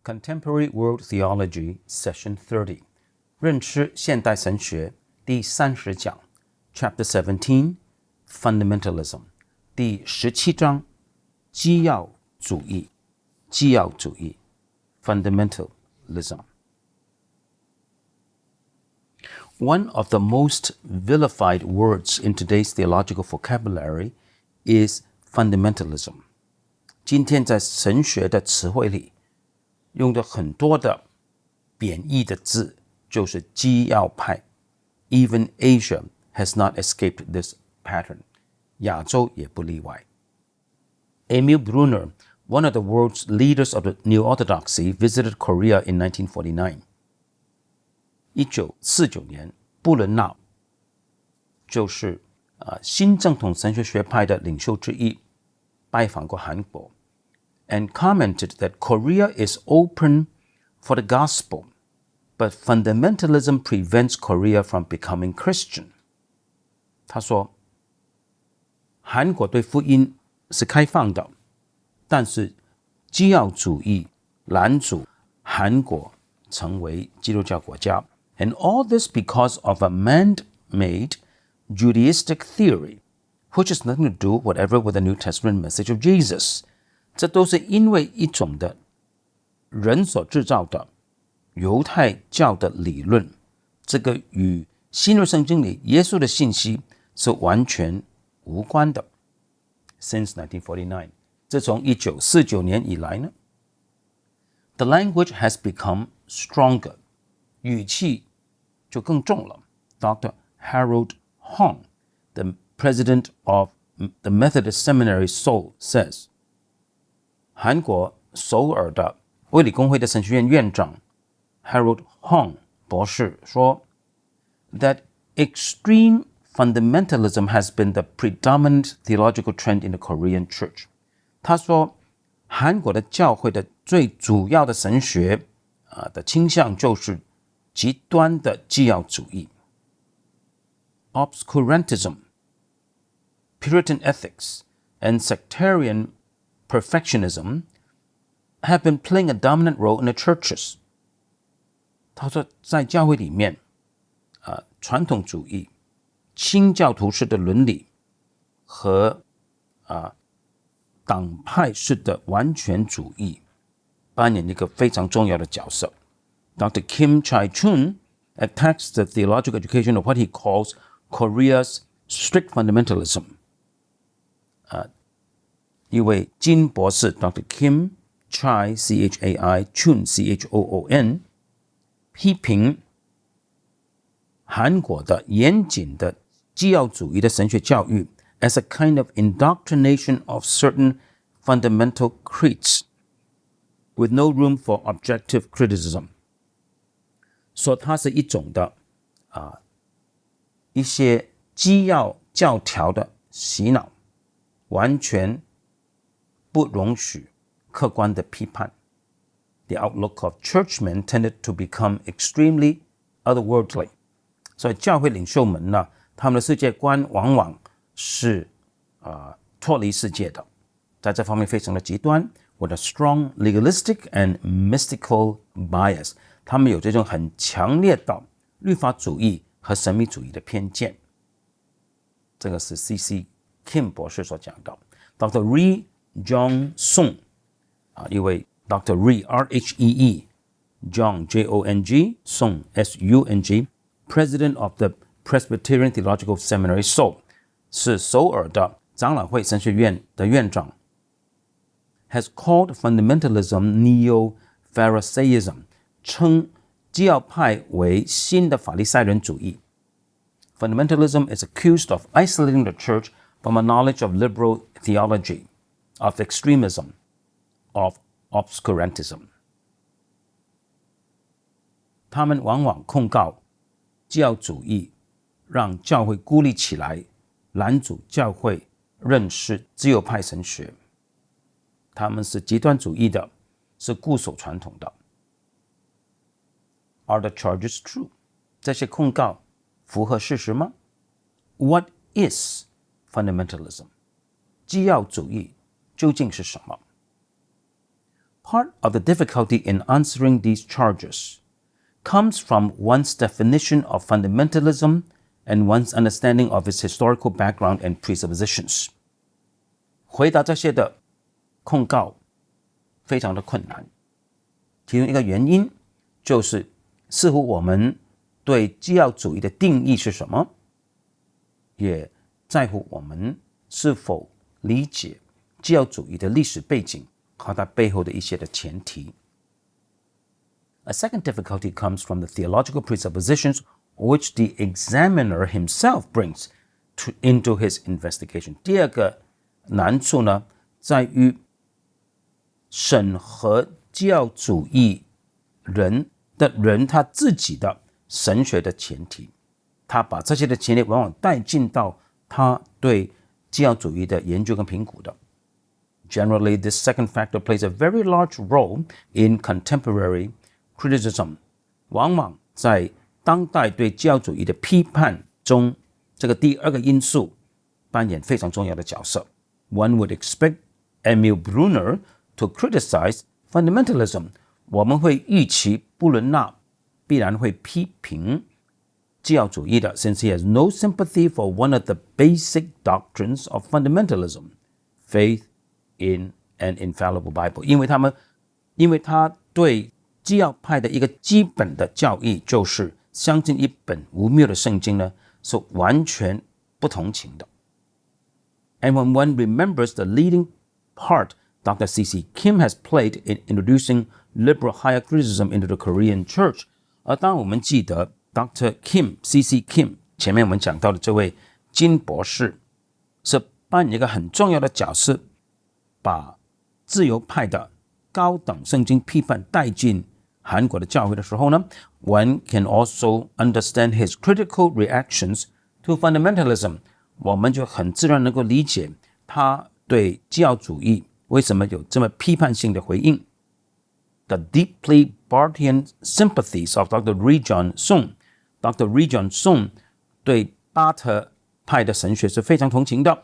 Contemporary World Theology Session 30 认识现代神学第30讲 Chapter 17 Fundamentalism 第17章基要主义 Fundamentalism. One of the most vilified words in today's theological vocabulary is fundamentalism. 今天在神学的词汇里用的很多的贬义的字就是基要派。Even Asia has not escaped this pattern. 亚洲也不例外。Emil Brunner, one of the world's leaders of the New Orthodoxy, visited Korea in 1949. 1949年，布伦纳就是新正统神学学派的领袖之一，拜访过韩国。And commented that Korea is open for the gospel, but fundamentalism prevents Korea from becoming Christian. 他说，韩国对福音是开放的，但是基要主义拦阻韩国成为基督教国家。And all this because of a man-made Judaistic theory, which has nothing to do whatever with the New Testament message of Jesus.这都是因为一种的人所制造的犹太教的理论，这个与新约圣经里耶稣的信息是完全无关的。Since 1949， 自从1949年以来呢 ，the language has become stronger， 语气就更重了。Dr. Harold Hong, the president of the Methodist Seminary Seoul, says.韩国首尔的卫理公会的神学院院长 Harold Hong 博士说 that extreme fundamentalism has been the predominant theological trend in the Korean church. 他说韩国的教会的最主要的神学的倾向就是极端的基要主义 obscurantism, Puritan ethics, and sectarian perfectionism have been playing a dominant role in the churches. 他说在教会里面传统主义清教徒式的伦理和党派式的完全主义扮演一个非常重要的角色。Dr. Kim Chai-chun attacks the theological education of what he calls Korea's strict fundamentalism. 一位金博士 Dr. Kim Chai C-H-A-I Chun C-H-O-O-N 批评韩国的严谨的基要主义的神学教育 as a kind of indoctrination of certain fundamental creeds with no room for objective criticism. 说它是一种的一些基要教条的洗脑，完全不容许客观的批判。The outlook of churchmen tended to become extremely otherworldly. 所以教会领袖们呢，他们的世界观往往是脱离世界的，在这方面非常的极端 with a strong legalistic and mystical bias. 他们有这种很强烈的律法主义和神秘主义的偏见。这个是 C.C. Kim 博士所讲的。Dr. Rhee Jong Sung 一位 Dr. Rhee R-H-E-E Jong J-O-N-G Sung S-U-N-G President of the Presbyterian Theological Seminary Seoul 是首尔的长老会神学院的院长 has called fundamentalism neo-Pharisaism 称基要派为新的法利赛人主义。Fundamentalism is accused of isolating the church from a knowledge of liberal theology, of extremism, of obscurantism. 他们往往控告基要主义让教会孤立起来，拦阻教会认识自由派神学。他们是极端主义的，是固守传统的。Are the charges true? 这些控告符合事实吗？ What is fundamentalism? 基要主义究竟是什么？ Part of the difficulty in answering these charges comes from one's definition of fundamentalism and one's understanding of its historical background and presuppositions. 回答这些的控告非常的困难，其中一个原因就是似乎我们对基要主义的定义是什么，也在乎我们是否理解基要主义的历史背景和它背后的一些的前提。A second difficulty comes from the theological presuppositions which the examiner himself brings into his investigation. 第二个难处呢，在于审核基要主义人他自己的神学的前提，他把这些的前提往往带进到他对基要主义的研究跟评估的。Generally, this second factor plays a very large role in contemporary criticism. 往往在当代对基要主义的批判中，这个第二个因素扮演非常重要的角色。One would expect Emil Brunner to criticize fundamentalism. 我们会预期布伦纳必然会批评基要主义的 since he has no sympathy for one of the basic doctrines of fundamentalism, faith in an infallible Bible. 因为他对基要派的一个基本的教义就是相信一本无谬的圣经呢，是完全不同情的。And when one remembers the leading part Dr. C.C. Kim has played in introducing liberal higher criticism into the Korean church, 而当我们记得 Dr. Kim, C.C. Kim 前面我们讲到的这位金博士是扮演一个很重要的角色，把自由派的高等圣经批判带进韩国的教会的时候呢， one can also understand his critical reactions to fundamentalism. 我们就很自然能够理解他对基要主义为什么有这么批判性的回应。The deeply Barthian sympathies of Dr. Ri John Sung. Dr. Ri John Sung 对巴特派的神学是非常同情的，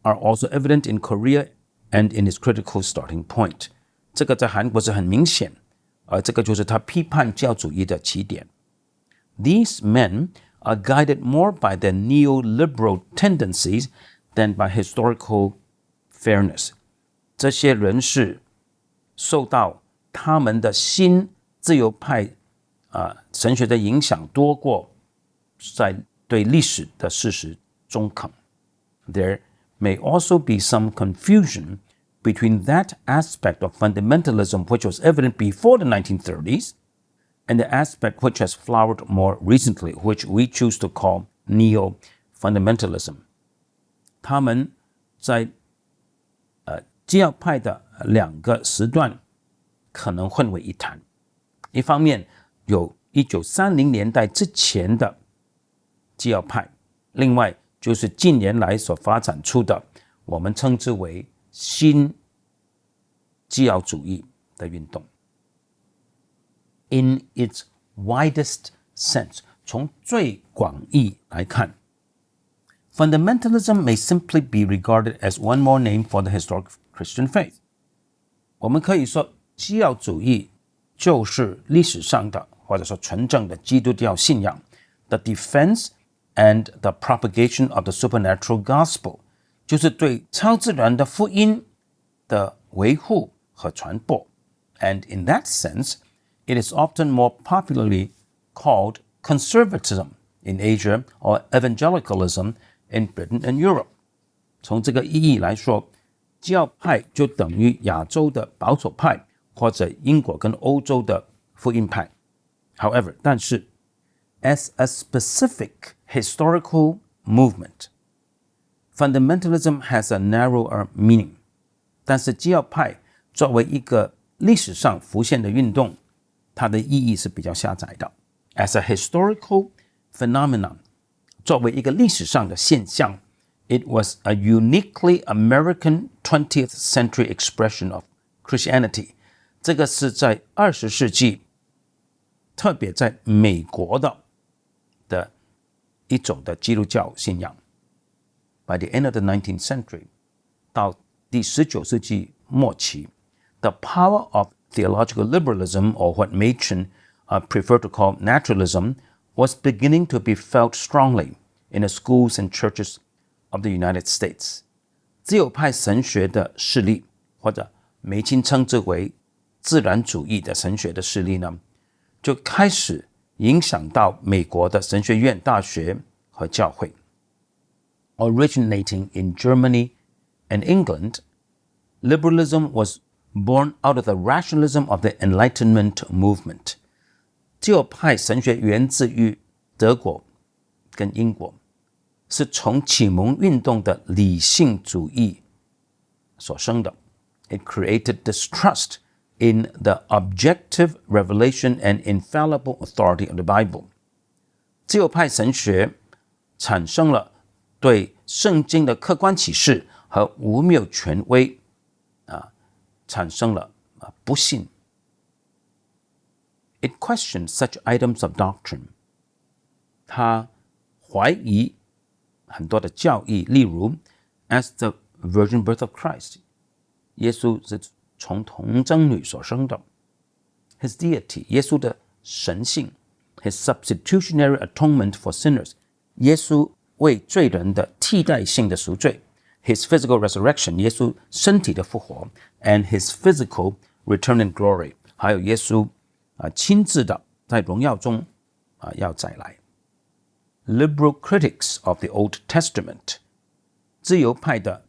are also evident in Korea and in his critical starting point. 这个在韩国是很明显，而这个就是他批判基要主义的起点。These men are guided more by their neoliberal tendencies than by historical fairness. 这些人士受到他们的新自由派神学的影响多过在对历史的事实中肯。There may also be some confusion between that aspect of fundamentalism which was evident before the 1930s and the aspect which has flowered more recently, which we choose to call neo-fundamentalism. 他们在基要派的两个时段可能混为一谈。一方面有1930年代之前的基要派，另外就是近年来所发展出的我们称之为新基要主义的运动。In its widest sense, 从最广义来看， fundamentalism may simply be regarded as one more name for the historic Christian faith. 我们可以说基要主义就是历史上的或者说纯正的基督教信仰 the defense and the propagation of the supernatural gospel, 就是对超自然的福音的维护和传播。 And in that sense, it is often more popularly called conservatism in Asia or evangelicalism in Britain and Europe. 从这个意义来说，基要派就等于亚洲的保守派或者英国跟欧洲的福音派。 However, 但是 as a specific historical movement, fundamentalism has a narrower meaning. 但是基要派作为一个历史上浮现的运动，它的意义是比较狭窄的。 As a historical phenomenon, 作为一个历史上的现象， it was a uniquely American 20th century expression of Christianity. 这个是在20世纪特别在美国的一种的基督教信仰。 By the end of the 19th century, 到第19世纪末期， the power of theological liberalism, or what Machen preferred to call naturalism, was beginning to be felt strongly in the schools and churches of the United States. 自由派神学的势力，或者梅钦称之为自然主义的神学的势力呢，就开始影响到美国的神学院、大学和教会。Originating in Germany and England, liberalism was born out of the rationalism of the Enlightenment movement. 自由派神学源自于德国跟英国，是从启蒙运动的理性主义所生的。It created distrust in the objective revelation and infallible authority of the Bible. 自由派神学产生了对圣经的客观启示和无谬权威产生了不信。It questioned such items of doctrine. 它怀疑很多的教义，例如 as the virgin birth of Christ, 耶稣是从童贞女所生的。His deity, 耶稣的神性。His substitutionary atonement for sinners, 耶稣为罪人的替代性的赎罪。His physical resurrection, 耶稣身体的复活。And his physical return in glory, 还有耶稣亲自的在荣耀中要再来。Liberal critics of the Old Testament, 自由派的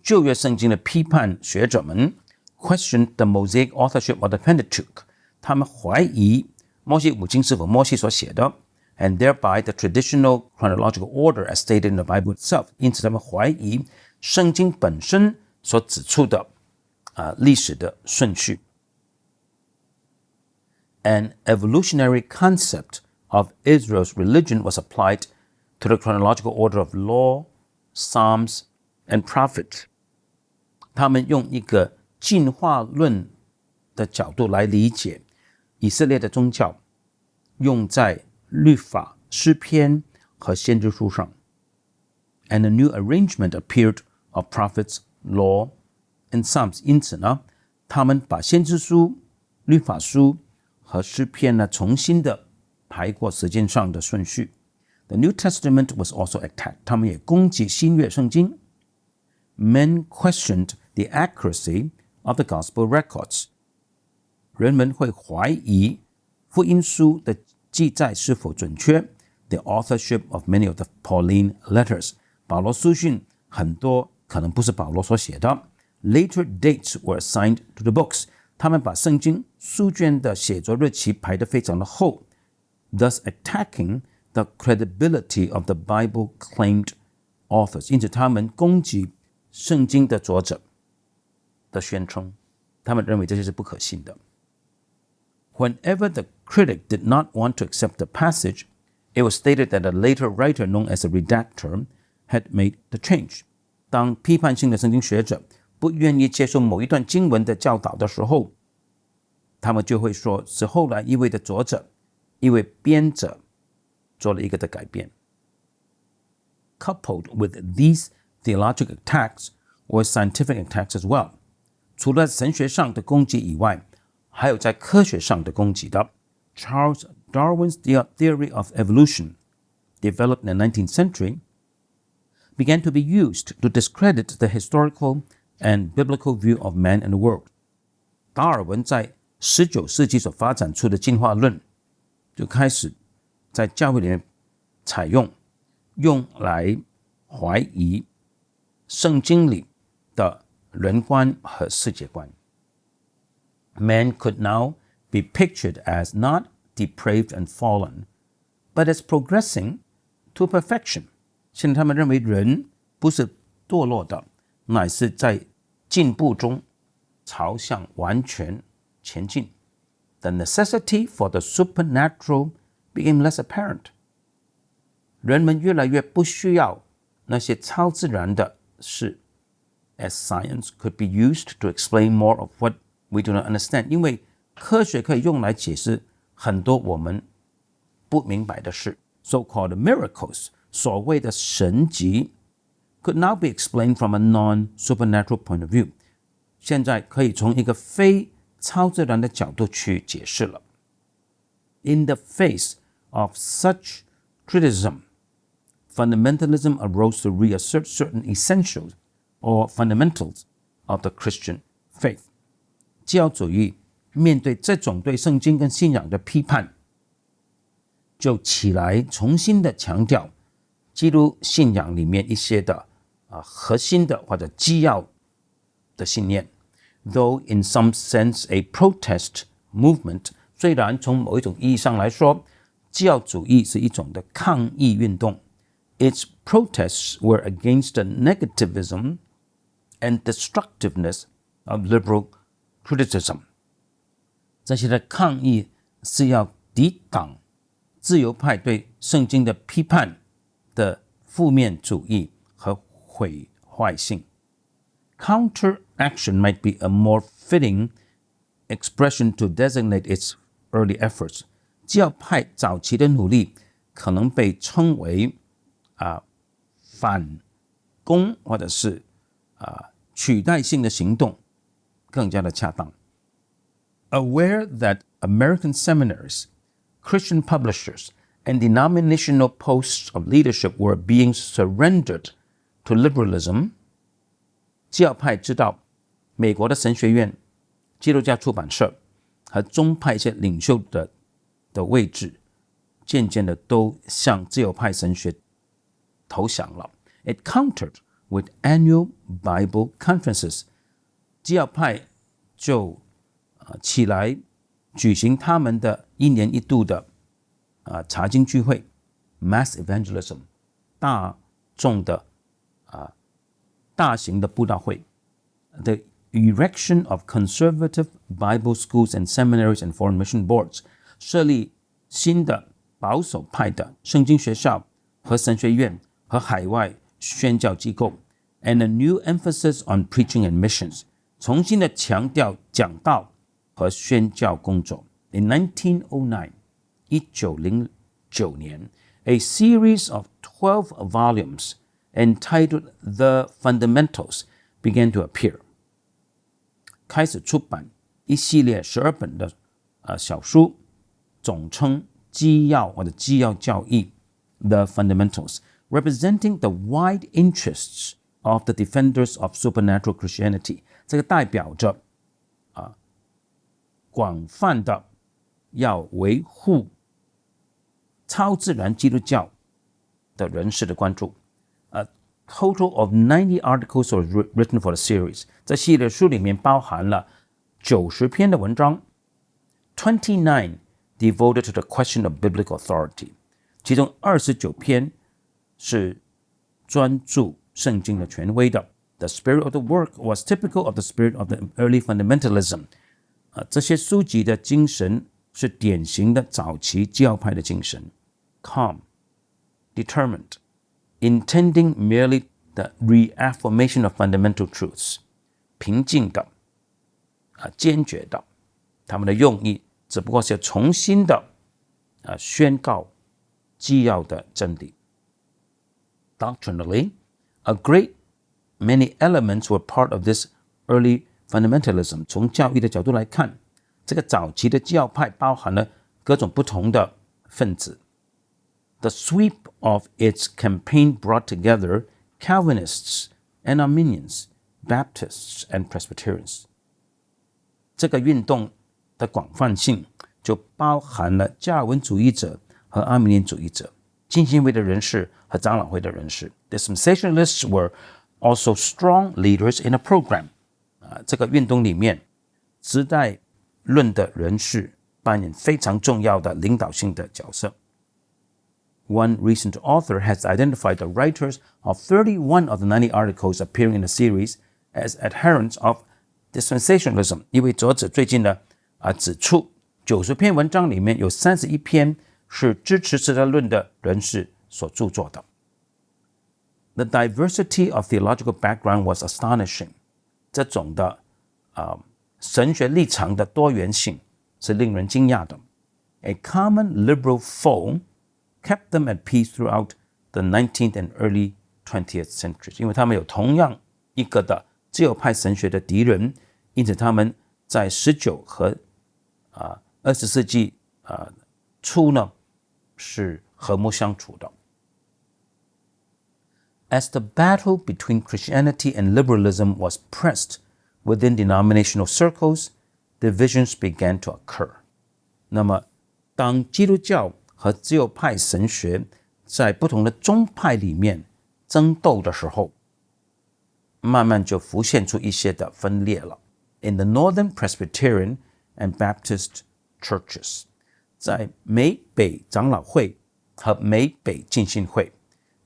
旧约圣经的批判学者们 questioned the Mosaic authorship of the Pentateuch. 他们怀疑摩西五经是否摩西所写的 and thereby the traditional chronological order as stated in the Bible itself. 因此他们怀疑圣经本身所指出的历史的顺序。An evolutionary concept of Israel's religion was applied to the chronological order of law, psalms, and prophets. 他们用一个进化论的角度来理解以色列的宗教，用在律法、诗篇和先知书上。And a new arrangement appeared of prophets, law, and psalms. 因此呢，他们把先知书、律法书和诗篇呢重新的排过时间上的顺序。The New Testament was also attacked. 他们也攻击新约圣经。Men questioned the accuracy of the gospel records. 人们会怀疑福音书的记载是否准确。The authorship of many of the Pauline letters. 保罗书信很多可能不是保罗所写的。Later dates were assigned to the books. 他们把圣经书卷的写作日期排得非常的厚。Thus attacking the credibility of the Bible claimed authors. 因此他们攻击圣经的作者的宣称，他们认为这些是不可信的。Whenever the critic did not want to accept the passage, it was stated that a later writer known as a redactor had made the change. 当批判性的圣经学者不愿意接受某一段经文的教导的时候，他们就会说是后来一位的作者，一位编者做了一个的改变。Coupled with these theological attacks were scientific attacks as well. 除了神学上的攻击以外，还有在科学上的攻击的。Charles Darwin's theory of evolution, developed in the 19th century, began to be used to discredit the historical and biblical view of man and the world. 达尔文在19世纪所发展出的进化论就开始在教会里面采用来怀疑圣经里的人观和世界观。Man could now be pictured as not depraved and fallen, but as progressing to perfection. 现在他们认为人不是堕落的，乃是在进步中朝向完全前进。The necessity for the supernatural became less apparent. 人们越来越不需要那些超自然的事 as science could be used to explain more of what we do not understand. 因为科学可以用来解释很多我们不明白的事。So-called miracles, 所谓的神迹 could now be explained from a non-supernatural point of view. 现在可以从一个非超自然的角度去解释了。In the face of such criticism, fundamentalism arose to reassert certain essentials or fundamentals of the Christian faith. 基要主义面对这种对圣经跟信仰的批判，就起来重新的强调基督信仰里面一些的核心的或者基要的信念。Though in some sense a protest movement, 虽然从某一种意义上来说，基要主义是一种的抗议运动。Its protests were against the negativism and destructiveness of liberal criticism. 这些的抗议是要抵挡自由派对圣经的批判的负面主义和毁坏性。Counteraction might be a more fitting expression to designate its early efforts. 基要派早期的努力可能被称为反攻或者是取代性的行动更加的恰当。Aware that American seminaries, Christian publishers, and denominational posts of leadership were being surrendered to liberalism, 基要派知道美国的神学院、基督教出版社和宗派一些领袖的位置渐渐的都向自由派神学投降了。It countered with annual Bible conferences. 基要派就起来举行他们的一年一度的查经聚会 mass evangelism 大众的大型的布道会 the erection of conservative Bible schools and seminaries and foreign mission boards 设立新的保守派的圣经学校和神学院和海外宣教机构 and a new emphasis on preaching and missions 重新的强调讲道和宣教工作 In 1909 1909年 a series of 12 volumes entitled The Fundamentals began to appear 开始出版一系列12本的小书总称基要或者基要教义 The Fundamentals representing the wide interests of the defenders of supernatural Christianity 这个代表着广泛的要维护超自然基督教的人士的关注。A total of 90 articles were written for the series. 这系列书里面包含了90篇的文章 ，29 devoted to the question of biblical authority. 其中29篇是专注圣经的权威的。The spirit of the work was typical of the spirit of the early fundamentalism. 这些书籍的精神是典型的早期教派的精神 calm, determined, intending merely the reaffirmation of fundamental truths 平静的坚决的他们的用意只不过是重新的宣告基要的真理 Doctrinally, a great many elements were part of this early fundamentalism 从教义的角度来看这个早期的教派包含了各种不同的分子 The sweep of its campaign brought together Calvinists and Arminians, Baptists and Presbyterians 这个运动的广泛性就包含了加尔文主义者和阿米念主义者浸信会的人士和长老会的人士 Dispensationalists were also strong leaders in a program这个运动里面时代论的人士扮演非常重要的领导性的角色 One recent author has identified the writers of 31 of the 90 articles appearing in the series as adherents of dispensationalism 一位作者最近呢指出90篇文章里面有31篇是支持时代论的人士所著作的 The diversity of theological background was astonishing 这种的神学立场的多元性是令人惊讶的 A common liberal foe kept them at peace throughout the 19th and early 20th centuries 因为他们有同样一个的自由派神学的敌人因此他们在19和20世纪初呢是和睦相处的。As the battle between Christianity and liberalism was pressed within denominational circles, divisions began to occur. 那么当基督教和自由派神学在不同的宗派里面争斗的时候，慢慢就浮现出一些的分裂了。In the Northern Presbyterian and Baptist churches, 在美北长老会和美北浸信会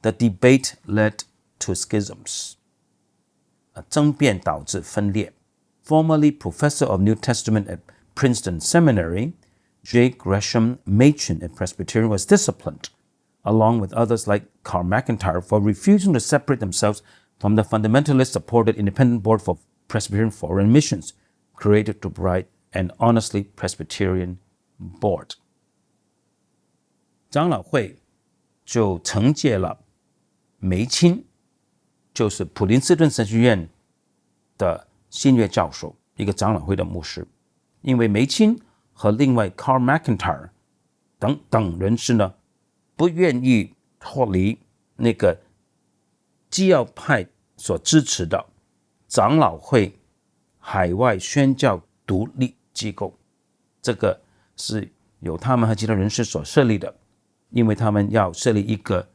the debate led to schisms. 争辩导致分裂。Formerly professor of New Testament at Princeton Seminary, J. Gresham Machen, a Presbyterian, was disciplined, along with others like Carl McIntyre, for refusing to separate themselves from the fundamentalist-supported Independent Board for Presbyterian Foreign Missions, created to provide an honestly Presbyterian board. 长老会就惩戒了梅钦，就是普林斯顿神学院的新约教授，一个长老会的牧师，因为梅钦和另外 Carl McIntyre 等人士呢，不愿意脱离那个基要派所支持的长老会海外宣教独立机构，这个是由他们和其他人士所设立的，因为他们要设立一个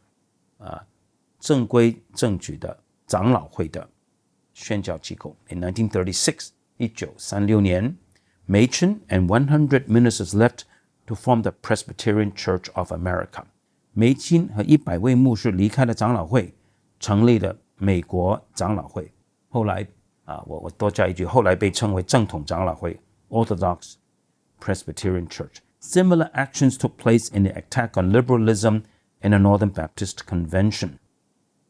正规正矩的长老会的宣教机构。In 1936, 1936年 Machen and 100 ministers left to form the Presbyterian Church of America. 梅钦和100位牧师离开了长老会，成立了美国长老会。后来我多加一句，后来被称为正统长老会 Orthodox Presbyterian Church. Similar actions took place in the attack on liberalism in the Northern Baptist Convention.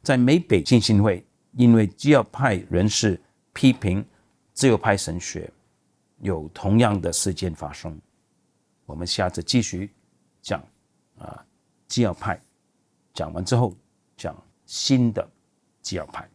在美北浸信会，因为基要派人士批评自由派神学，有同样的事件发生。我们下次继续讲基要派，讲完之后讲新的基要派。